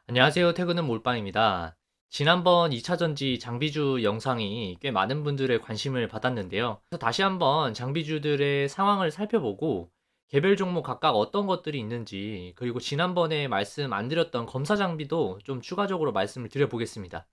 안녕하세요. 퇴근은 몰빵입니다. 지난번 2차전지 장비주 영상이 꽤 많은 분들의 관심을 받았는데요. 그래서 다시 한번 장비주들의 상황을 살펴보고 개별 종목 각각 어떤 것들이 있는지, 그리고 지난번에 말씀 안 드렸던 검사 장비도 좀 추가적으로 말씀을 드려보겠습니다.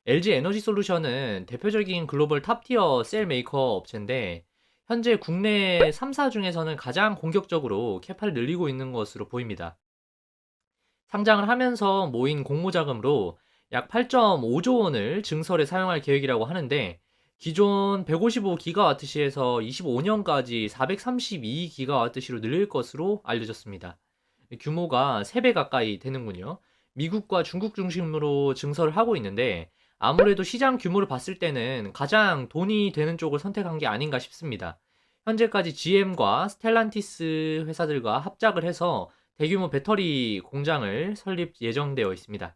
LG 에너지 솔루션은 대표적인 글로벌 탑티어 셀 메이커 업체인데, 현재 국내 3사 중에서는 가장 공격적으로 캐파를 늘리고 있는 것으로 보입니다. 상장을 하면서 모인 공모자금으로 약 8.5조 원을 증설에 사용할 계획이라고 하는데, 기존 155기가와트시에서 25년까지 432기가와트시로 늘릴 것으로 알려졌습니다. 규모가 3배 가까이 되는군요. 미국과 중국 중심으로 증설을 하고 있는데, 아무래도 시장 규모를 봤을 때는 가장 돈이 되는 쪽을 선택한 게 아닌가 싶습니다. 현재까지 GM과 스텔란티스 회사들과 합작을 해서 대규모 배터리 공장을 설립 예정되어 있습니다.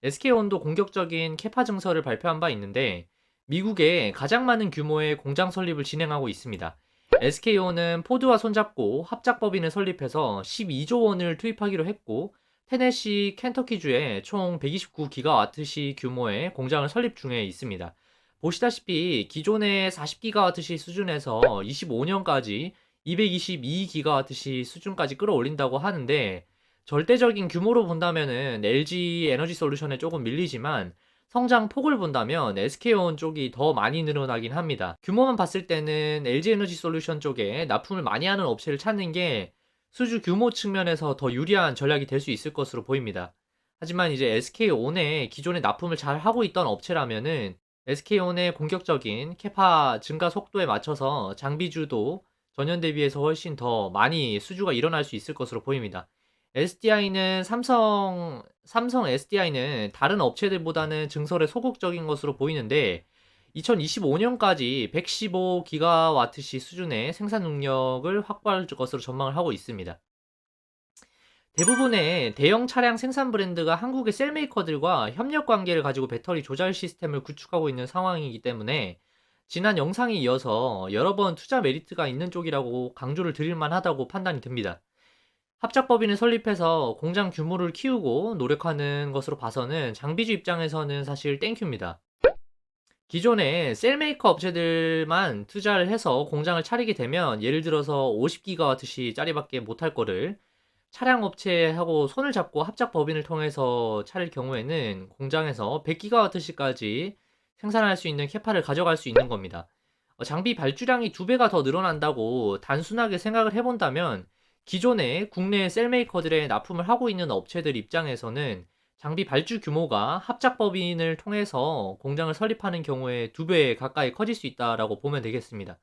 SK온도 공격적인 캐파 증설을 발표한 바 있는데, 미국에 가장 많은 규모의 공장 설립을 진행하고 있습니다. SK온은 포드와 손잡고 합작법인을 설립해서 12조 원을 투입하기로 했고, 테네시 켄터키주에 총 129기가와트시 규모의 공장을 설립 중에 있습니다. 보시다시피 기존의 40기가와트시 수준에서 25년까지 222기가와트시 수준까지 끌어올린다고 하는데, 절대적인 규모로 본다면은 LG 에너지 솔루션에 조금 밀리지만, 성장 폭을 본다면 SK온 쪽이 더 많이 늘어나긴 합니다. 규모만 봤을 때는 LG 에너지 솔루션 쪽에 납품을 많이 하는 업체를 찾는 게 수주 규모 측면에서 더 유리한 전략이 될 수 있을 것으로 보입니다. 하지만 이제 SK온에 기존에 납품을 잘 하고 있던 업체라면은 SK온의 공격적인 캐파 증가 속도에 맞춰서 장비주도 전년 대비해서 훨씬 더 많이 수주가 일어날 수 있을 것으로 보입니다. SDI는 삼성 SDI는 다른 업체들보다는 증설에 소극적인 것으로 보이는데, 2025년까지 115기가와트시 수준의 생산 능력을 확보할 것으로 전망을 하고 있습니다. 대부분의 대형 차량 생산 브랜드가 한국의 셀메이커들과 협력 관계를 가지고 배터리 조달 시스템을 구축하고 있는 상황이기 때문에, 지난 영상에 이어서 여러 번 투자 메리트가 있는 쪽이라고 강조를 드릴 만하다고 판단이 듭니다. 합작법인을 설립해서 공장 규모를 키우고 노력하는 것으로 봐서는 장비주 입장에서는 사실 땡큐입니다. 기존에 셀메이커 업체들만 투자를 해서 공장을 차리게 되면, 예를 들어서 50기가와트시 짜리밖에 못할 거를 차량 업체하고 손을 잡고 합작 법인을 통해서 차릴 경우에는 공장에서 100기가와트시까지 생산할 수 있는 캐파를 가져갈 수 있는 겁니다. 장비 발주량이 2배가 더 늘어난다고 단순하게 생각을 해본다면, 기존의 국내 셀메이커들의 납품을 하고 있는 업체들 입장에서는 장비 발주 규모가 합작 법인을 통해서 공장을 설립하는 경우에 2배 가까이 커질 수 있다라고 보면 되겠습니다.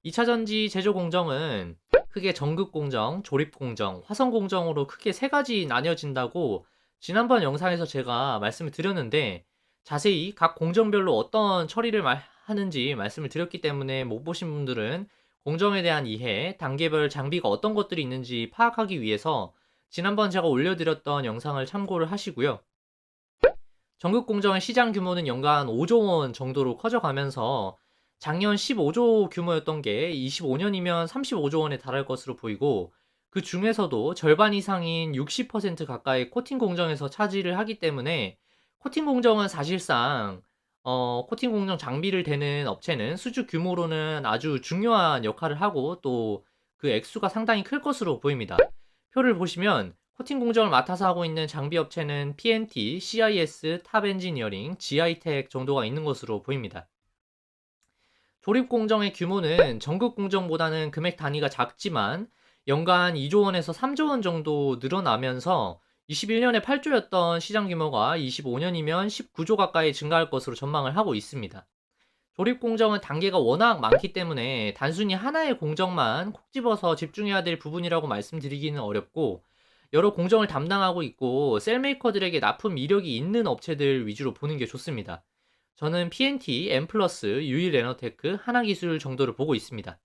2차전지 제조 공정은 크게 전극 공정, 조립 공정, 화성 공정으로 크게 세 가지 나뉘어진다고 지난번 영상에서 제가 말씀을 드렸는데, 자세히 각 공정별로 어떤 처리를 하는지 말씀을 드렸기 때문에 못 보신 분들은 공정에 대한 이해, 단계별 장비가 어떤 것들이 있는지 파악하기 위해서 지난번 제가 올려드렸던 영상을 참고를 하시고요. 전국 공정의 시장 규모는 연간 5조 원 정도로 커져가면서 작년 15조 규모였던 게 25년이면 35조 원에 달할 것으로 보이고, 그 중에서도 절반 이상인 60% 가까이 코팅 공정에서 차지를 하기 때문에, 코팅 공정은 사실상 코팅 공정 장비를 대는 업체는 수주 규모로는 아주 중요한 역할을 하고, 또 그 액수가 상당히 클 것으로 보입니다. 표를 보시면 코팅 공정을 맡아서 하고 있는 장비 업체는 PNT, CIS, 탑 엔지니어링, GI텍 정도가 있는 것으로 보입니다. 조립 공정의 규모는 전국 공정보다는 금액 단위가 작지만 연간 2조 원에서 3조 원 정도 늘어나면서 21년에 8조였던 시장 규모가 25년이면 19조 가까이 증가할 것으로 전망을 하고 있습니다. 조립 공정은 단계가 워낙 많기 때문에 단순히 하나의 공정만 콕 집어서 집중해야 될 부분이라고 말씀드리기는 어렵고, 여러 공정을 담당하고 있고 셀메이커들에게 납품 이력이 있는 업체들 위주로 보는 게 좋습니다. 저는 PNT, 엠플러스, 유일에너테크, 하나기술 정도를 보고 있습니다.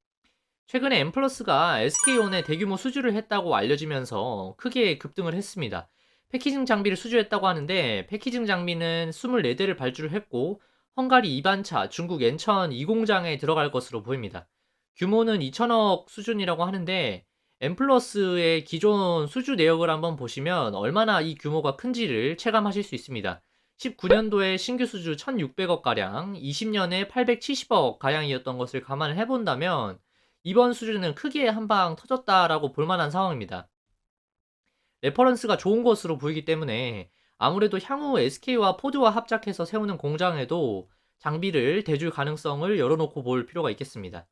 최근에 엠플러스가 SK온에 대규모 수주를 했다고 알려지면서 크게 급등을 했습니다. 패키징 장비를 수주했다고 하는데, 패키징 장비는 24대를 발주를 했고 헝가리 2반차, 중국 엔천 2공장에 들어갈 것으로 보입니다. 규모는 2천억 수준이라고 하는데 엠플러스의 기존 수주 내역을 한번 보시면 얼마나 이 규모가 큰지를 체감하실 수 있습니다. 19년도에 신규 수주 1,600억 가량, 20년에 870억 가량이었던 것을 감안을 해본다면 이번 수주는 크게 한 방 터졌다라고 볼 만한 상황입니다. 레퍼런스가 좋은 것으로 보이기 때문에 아무래도 향후 SK와 포드와 합작해서 세우는 공장에도 장비를 대줄 가능성을 열어놓고 볼 필요가 있겠습니다.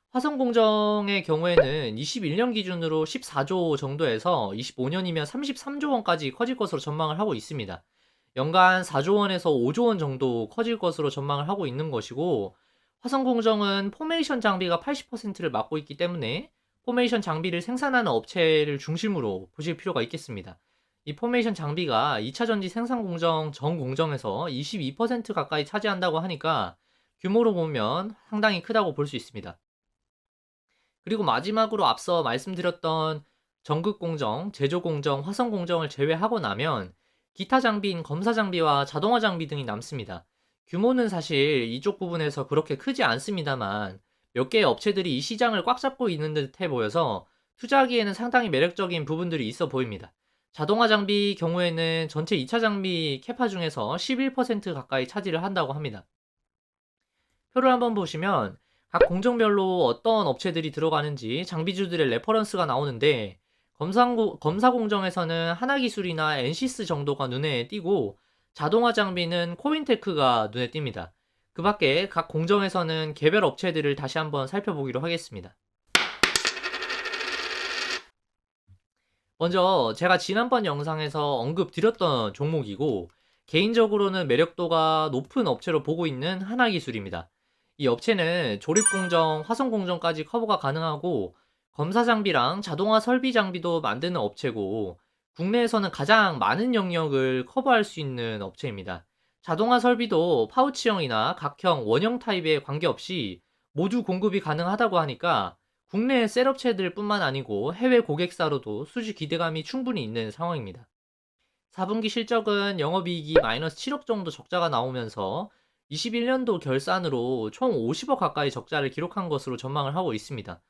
화성공정의 경우에는 21년 기준으로 14조 정도에서 25년이면 33조 원까지 커질 것으로 전망을 하고 있습니다. 연간 4조 원에서 5조 원 정도 커질 것으로 전망을 하고 있는 것이고, 화성공정은 포메이션 장비가 80%를 맡고 있기 때문에 포메이션 장비를 생산하는 업체를 중심으로 보실 필요가 있겠습니다. 이 포메이션 장비가 2차 전지 생산 공정 전 공정에서 22% 가까이 차지한다고 하니까 규모로 보면 상당히 크다고 볼 수 있습니다. 그리고 마지막으로 앞서 말씀드렸던 전극 공정, 제조 공정, 화성 공정을 제외하고 나면 기타 장비인 검사 장비와 자동화 장비 등이 남습니다. 규모는 사실 이쪽 부분에서 그렇게 크지 않습니다만 몇 개의 업체들이 이 시장을 꽉 잡고 있는 듯해 보여서 투자하기에는 상당히 매력적인 부분들이 있어 보입니다. 자동화 장비 경우에는 전체 2차 장비 캐파 중에서 11% 가까이 차지를 한다고 합니다. 표를 한번 보시면 각 공정별로 어떤 업체들이 들어가는지 장비주들의 레퍼런스가 나오는데 검사 공정에서는 하나기술이나 엔시스 정도가 눈에 띄고 자동화 장비는 코인테크가 눈에 띕니다. 그 밖에 각 공정에서는 개별 업체들을 다시 한번 살펴보기로 하겠습니다. 먼저 제가 지난번 영상에서 언급드렸던 종목이고 개인적으로는 매력도가 높은 업체로 보고 있는 하나기술입니다. 이 업체는 조립공정, 화성공정까지 커버가 가능하고 검사 장비랑 자동화 설비 장비도 만드는 업체고 국내에서는 가장 많은 영역을 커버할 수 있는 업체입니다. 자동화 설비도 파우치형이나 각형, 원형 타입에 관계없이 모두 공급이 가능하다고 하니까 국내 셋업체들 뿐만 아니고 해외 고객사로도 수주 기대감이 충분히 있는 상황입니다. 4분기 실적은 영업이익이 마이너스 7억 정도 적자가 나오면서 21년도 결산으로 총 50억 가까이 적자를 기록한 것으로 전망을 하고 있습니다.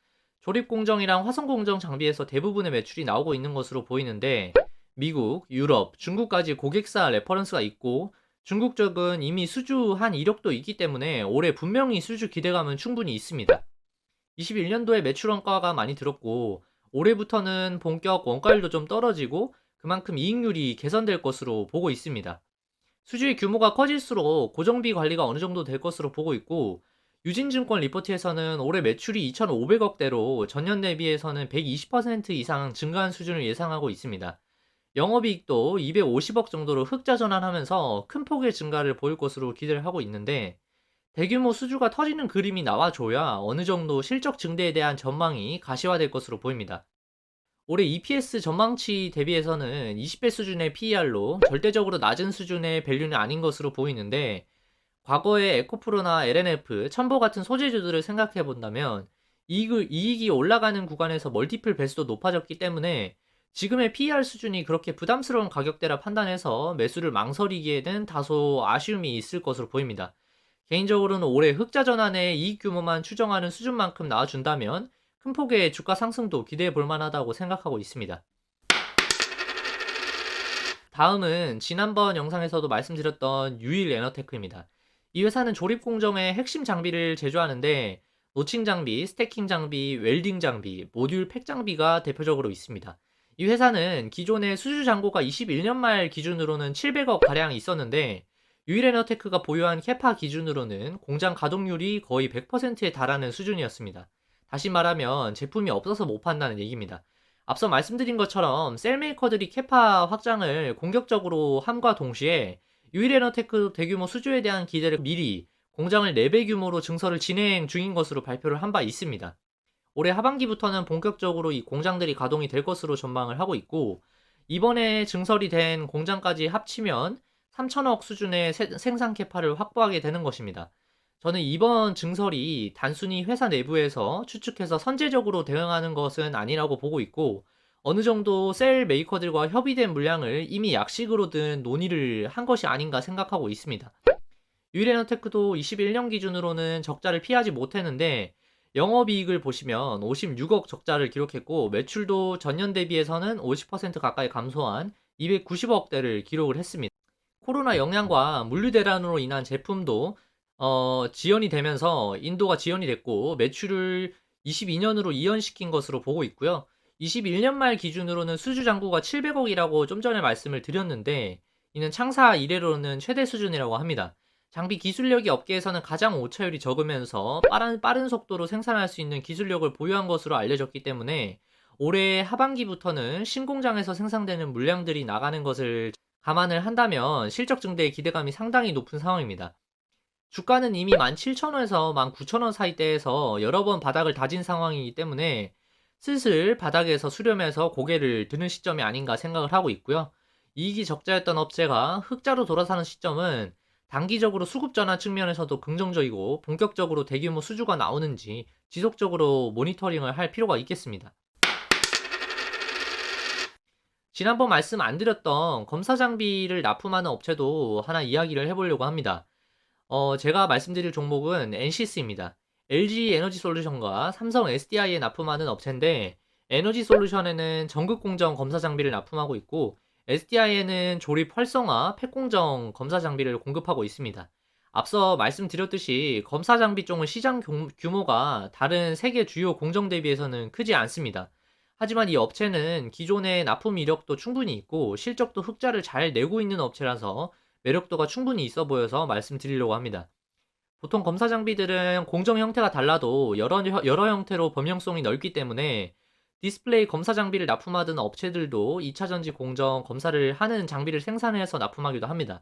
조립공정이랑 화성공정 장비에서 대부분의 매출이 나오고 있는 것으로 보이는데 미국, 유럽, 중국까지 고객사 레퍼런스가 있고 중국 쪽은 이미 수주한 이력도 있기 때문에 올해 분명히 수주 기대감은 충분히 있습니다. 21년도에 매출 원가가 많이 들었고 올해부터는 본격 원가율도 좀 떨어지고 그만큼 이익률이 개선될 것으로 보고 있습니다. 수주의 규모가 커질수록 고정비 관리가 어느 정도 될 것으로 보고 있고 유진증권 리포트에서는 올해 매출이 2,500억대로 전년 대비해서는 120% 이상 증가한 수준을 예상하고 있습니다. 영업이익도 250억 정도로 흑자 전환하면서 큰 폭의 증가를 보일 것으로 기대를 하고 있는데 대규모 수주가 터지는 그림이 나와줘야 어느 정도 실적 증대에 대한 전망이 가시화될 것으로 보입니다. 올해 EPS 전망치 대비해서는 20배 수준의 PER로 절대적으로 낮은 수준의 밸류는 아닌 것으로 보이는데 과거의 에코프로나 LNF, 첨보 같은 소재주들을 생각해 본다면 이익이 올라가는 구간에서 멀티플 배수도 높아졌기 때문에 지금의 PER 수준이 그렇게 부담스러운 가격대라 판단해서 매수를 망설이기에는 다소 아쉬움이 있을 것으로 보입니다. 개인적으로는 올해 흑자 전환의 이익 규모만 추정하는 수준만큼 나와준다면 큰 폭의 주가 상승도 기대해 볼 만하다고 생각하고 있습니다. 다음은 지난번 영상에서도 말씀드렸던 유일에너테크입니다. 이 회사는 조립공정의 핵심 장비를 제조하는데 노칭 장비, 스태킹 장비, 웰딩 장비, 모듈 팩 장비가 대표적으로 있습니다. 이 회사는 기존의 수주 잔고가 21년 말 기준으로는 700억 가량 있었는데 유일에너테크가 보유한 캐파 기준으로는 공장 가동률이 거의 100%에 달하는 수준이었습니다. 다시 말하면 제품이 없어서 못 판다는 얘기입니다. 앞서 말씀드린 것처럼 셀메이커들이 캐파 확장을 공격적으로 함과 동시에 유일에너테크 대규모 수주에 대한 기대를 미리 공장을 4배 규모로 증설을 진행 중인 것으로 발표를 한 바 있습니다. 올해 하반기부터는 본격적으로 이 공장들이 가동이 될 것으로 전망을 하고 있고 이번에 증설이 된 공장까지 합치면 3천억 수준의 생산 캐파를 확보하게 되는 것입니다. 저는 이번 증설이 단순히 회사 내부에서 추측해서 선제적으로 대응하는 것은 아니라고 보고 있고 어느 정도 셀 메이커들과 협의된 물량을 이미 약식으로든 논의를 한 것이 아닌가 생각하고 있습니다. 유일에너테크도 21년 기준으로는 적자를 피하지 못했는데 영업이익을 보시면 56억 적자를 기록했고 매출도 전년 대비해서는 50% 가까이 감소한 290억대를 기록을 했습니다. 코로나 영향과 물류 대란으로 인한 제품도 지연이 되면서 인도가 지연이 됐고 매출을 22년으로 이연시킨 것으로 보고 있고요. 21년 말 기준으로는 수주 잔고가 700억이라고 좀 전에 말씀을 드렸는데 이는 창사 이래로는 최대 수준이라고 합니다. 장비 기술력이 업계에서는 가장 오차율이 적으면서 빠른 속도로 생산할 수 있는 기술력을 보유한 것으로 알려졌기 때문에 올해 하반기부터는 신공장에서 생산되는 물량들이 나가는 것을 감안을 한다면 실적 증대의 기대감이 상당히 높은 상황입니다. 주가는 이미 17,000원에서 19,000원 사이대에서 여러 번 바닥을 다진 상황이기 때문에 슬슬 바닥에서 수렴해서 고개를 드는 시점이 아닌가 생각을 하고 있고요. 이익이 적자였던 업체가 흑자로 돌아서는 시점은 단기적으로 수급 전환 측면에서도 긍정적이고 본격적으로 대규모 수주가 나오는지 지속적으로 모니터링을 할 필요가 있겠습니다. 지난번 말씀 안 드렸던 검사 장비를 납품하는 업체도 하나 이야기를 해보려고 합니다. 제가 말씀드릴 종목은 NCS입니다. LG 에너지 솔루션과 삼성 SDI에 납품하는 업체인데 에너지 솔루션에는 전극 공정 검사 장비를 납품하고 있고 SDI에는 조립 활성화, 팩 공정 검사 장비를 공급하고 있습니다. 앞서 말씀드렸듯이 검사 장비 쪽은 시장 규모가 다른 세계 주요 공정 대비해서는 크지 않습니다. 하지만 이 업체는 기존의 납품 이력도 충분히 있고 실적도 흑자를 잘 내고 있는 업체라서 매력도가 충분히 있어 보여서 말씀드리려고 합니다. 보통 검사 장비들은 공정 형태가 달라도 여러 형태로 범용성이 넓기 때문에 디스플레이 검사 장비를 납품하던 업체들도 2차 전지 공정 검사를 하는 장비를 생산해서 납품하기도 합니다.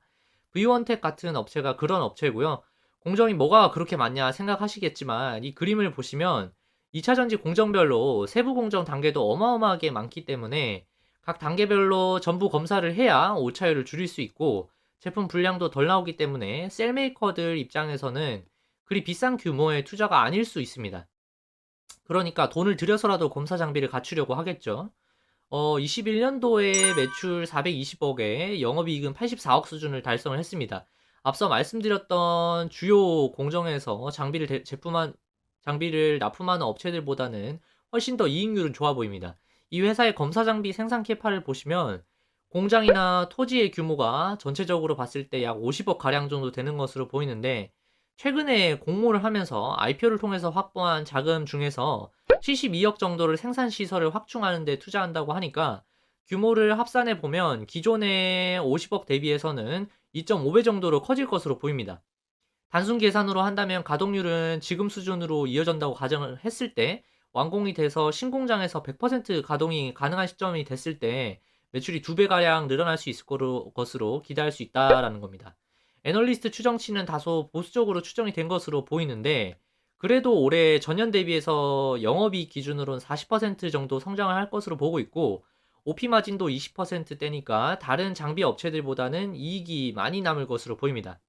V원텍 같은 업체가 그런 업체고요. 공정이 뭐가 그렇게 많냐 생각하시겠지만 이 그림을 보시면 2차 전지 공정별로 세부 공정 단계도 어마어마하게 많기 때문에 각 단계별로 전부 검사를 해야 오차율을 줄일 수 있고 제품 분량도 덜 나오기 때문에 셀메이커들 입장에서는 그리 비싼 규모의 투자가 아닐 수 있습니다. 그러니까 돈을 들여서라도 검사 장비를 갖추려고 하겠죠. 21년도에 매출 420억에 영업이익은 84억 수준을 달성을 했습니다. 앞서 말씀드렸던 주요 공정에서 장비를 납품하는 업체들보다는 훨씬 더 이익률은 좋아 보입니다. 이 회사의 검사 장비 생산 캐파를 보시면 공장이나 토지의 규모가 전체적으로 봤을 때 약 50억 가량 정도 되는 것으로 보이는데 최근에 공모를 하면서 IPO를 통해서 확보한 자금 중에서 72억 정도를 생산 시설을 확충하는 데 투자한다고 하니까 규모를 합산해 보면 기존의 50억 대비해서는 2.5배 정도로 커질 것으로 보입니다. 단순 계산으로 한다면 가동률은 지금 수준으로 이어진다고 가정을 했을 때 완공이 돼서 신공장에서 100% 가동이 가능한 시점이 됐을 때 매출이 2배가량 늘어날 수 있을 것으로 기대할 수 있다라는 겁니다. 애널리스트 추정치는 다소 보수적으로 추정이 된 것으로 보이는데 그래도 올해 전년 대비해서 영업이익 기준으로는 40% 정도 성장을 할 것으로 보고 있고 OP 마진도 20%대니까 다른 장비 업체들보다는 이익이 많이 남을 것으로 보입니다.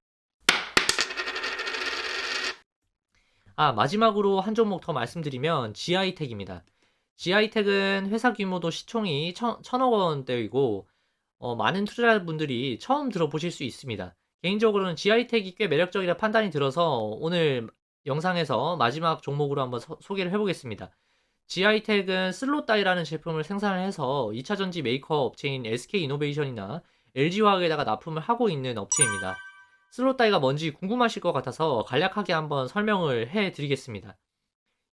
마지막으로 한 종목 더 말씀드리면 GI텍입니다. GI텍은 회사 규모도 시총이 1,000억 원대이고 많은 투자자분들이 처음 들어보실 수 있습니다. 개인적으로는 GI텍이 꽤 매력적이라 판단이 들어서 오늘 영상에서 마지막 종목으로 한번 소개를 해보겠습니다. GI텍은 슬롯다이라는 제품을 생산을 해서 2차 전지 메이커 업체인 SK이노베이션이나 LG화학에다가 납품을 하고 있는 업체입니다. 슬롯다이가 뭔지 궁금하실 것 같아서 간략하게 한번 설명을 해드리겠습니다.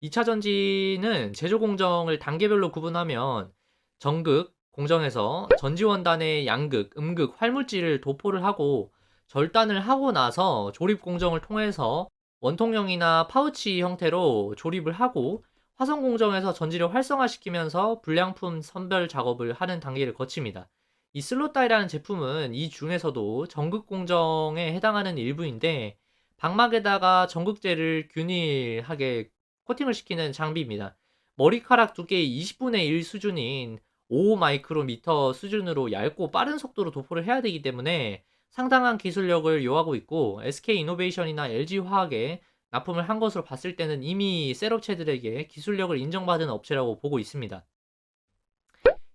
2차 전지는 제조 공정을 단계별로 구분하면 정극 공정에서 전지원단의 양극, 음극, 활물질을 도포를 하고 절단을 하고 나서 조립 공정을 통해서 원통형이나 파우치 형태로 조립을 하고 화성 공정에서 전지를 활성화시키면서 불량품 선별 작업을 하는 단계를 거칩니다. 이 슬롯다이라는 제품은 이 중에서도 전극 공정에 해당하는 일부인데 방막에다가 전극제를 균일하게 코팅을 시키는 장비입니다. 머리카락 두께의 20분의 1 수준인 5 마이크로미터 수준으로 얇고 빠른 속도로 도포를 해야 되기 때문에 상당한 기술력을 요하고 있고 SK이노베이션이나 LG화학에 납품을 한 것으로 봤을 때는 이미 셀업체들에게 기술력을 인정받은 업체라고 보고 있습니다.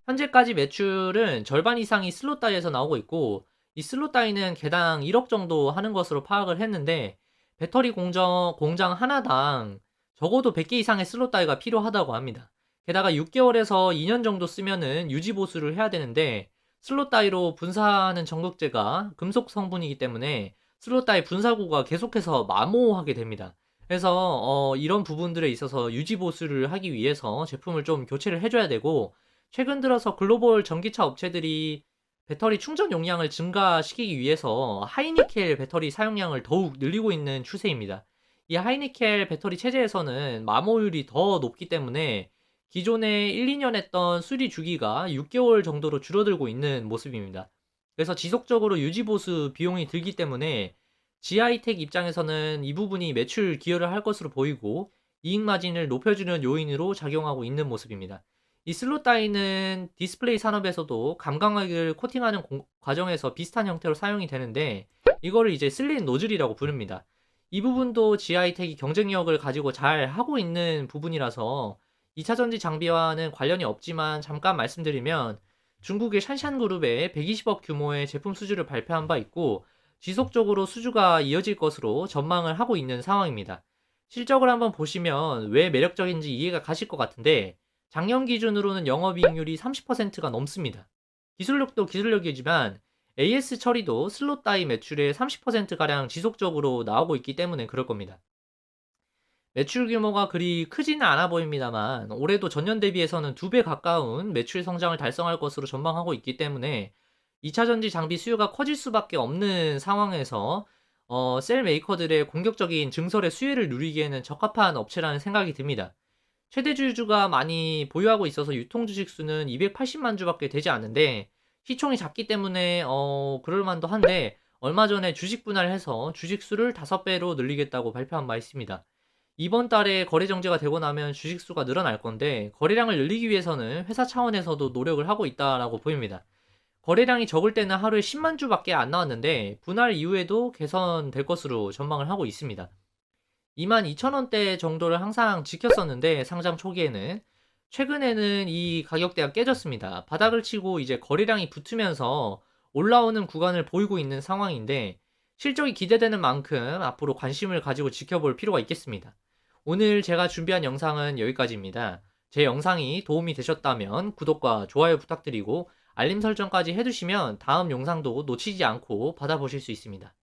현재까지 매출은 절반 이상이 슬롯다이에서 나오고 있고 이 슬롯다이는 개당 1억 정도 하는 것으로 파악을 했는데 배터리 공장 하나당 적어도 100개 이상의 슬롯 다이가 필요하다고 합니다. 게다가 6개월에서 2년 정도 쓰면은 유지 보수를 해야 되는데 슬롯 다이로 분사하는 전극제가 금속 성분이기 때문에 슬롯 다이 분사구가 계속해서 마모하게 됩니다. 그래서 이런 부분들에 있어서 유지 보수를 하기 위해서 제품을 좀 교체를 해줘야 되고, 최근 들어서 글로벌 전기차 업체들이 배터리 충전 용량을 증가시키기 위해서 하이니켈 배터리 사용량을 더욱 늘리고 있는 추세입니다. 이 하이니켈 배터리 체제에서는 마모율이 더 높기 때문에 기존에 1, 2년 했던 수리 주기가 6개월 정도로 줄어들고 있는 모습입니다. 그래서 지속적으로 유지 보수 비용이 들기 때문에 GI텍 입장에서는 이 부분이 매출 기여를 할 것으로 보이고 이익 마진을 높여주는 요인으로 작용하고 있는 모습입니다. 이 슬롯 다이는 디스플레이 산업에서도 감광막을 코팅하는 과정에서 비슷한 형태로 사용이 되는데 이거를 이제 슬릿 노즐이라고 부릅니다. 이 부분도 GI텍이 경쟁력을 가지고 잘 하고 있는 부분이라서 2차 전지 장비와는 관련이 없지만 잠깐 말씀드리면, 중국의 샨샨그룹에 120억 규모의 제품 수주를 발표한 바 있고 지속적으로 수주가 이어질 것으로 전망을 하고 있는 상황입니다. 실적을 한번 보시면 왜 매력적인지 이해가 가실 것 같은데, 작년 기준으로는 영업이익률이 30%가 넘습니다. 기술력도 기술력이지만 AS 처리도 슬롯 다이 매출의 30%가량 지속적으로 나오고 있기 때문에 그럴 겁니다. 매출 규모가 그리 크지는 않아 보입니다만 올해도 전년 대비해서는 2배 가까운 매출 성장을 달성할 것으로 전망하고 있기 때문에 2차 전지 장비 수요가 커질 수밖에 없는 상황에서 셀 메이커들의 공격적인 증설의 수혜를 누리기에는 적합한 업체라는 생각이 듭니다. 최대 주주가 많이 보유하고 있어서 유통 주식 수는 280만 주밖에 되지 않는데 시총이 작기 때문에 그럴 만도 한데, 얼마 전에 주식 분할을 해서 주식 수를 5배로 늘리겠다고 발표한 바 있습니다. 이번 달에 거래 정지가 되고 나면 주식 수가 늘어날 건데 거래량을 늘리기 위해서는 회사 차원에서도 노력을 하고 있다라고 보입니다. 거래량이 적을 때는 하루에 10만 주밖에 안 나왔는데 분할 이후에도 개선될 것으로 전망을 하고 있습니다. 22,000원대 정도를 항상 지켰었는데 상장 초기에는, 최근에는 이 가격대가 깨졌습니다. 바닥을 치고 이제 거래량이 붙으면서 올라오는 구간을 보이고 있는 상황인데 실적이 기대되는 만큼 앞으로 관심을 가지고 지켜볼 필요가 있겠습니다. 오늘 제가 준비한 영상은 여기까지입니다. 제 영상이 도움이 되셨다면 구독과 좋아요 부탁드리고 알림 설정까지 해두시면 다음 영상도 놓치지 않고 받아보실 수 있습니다.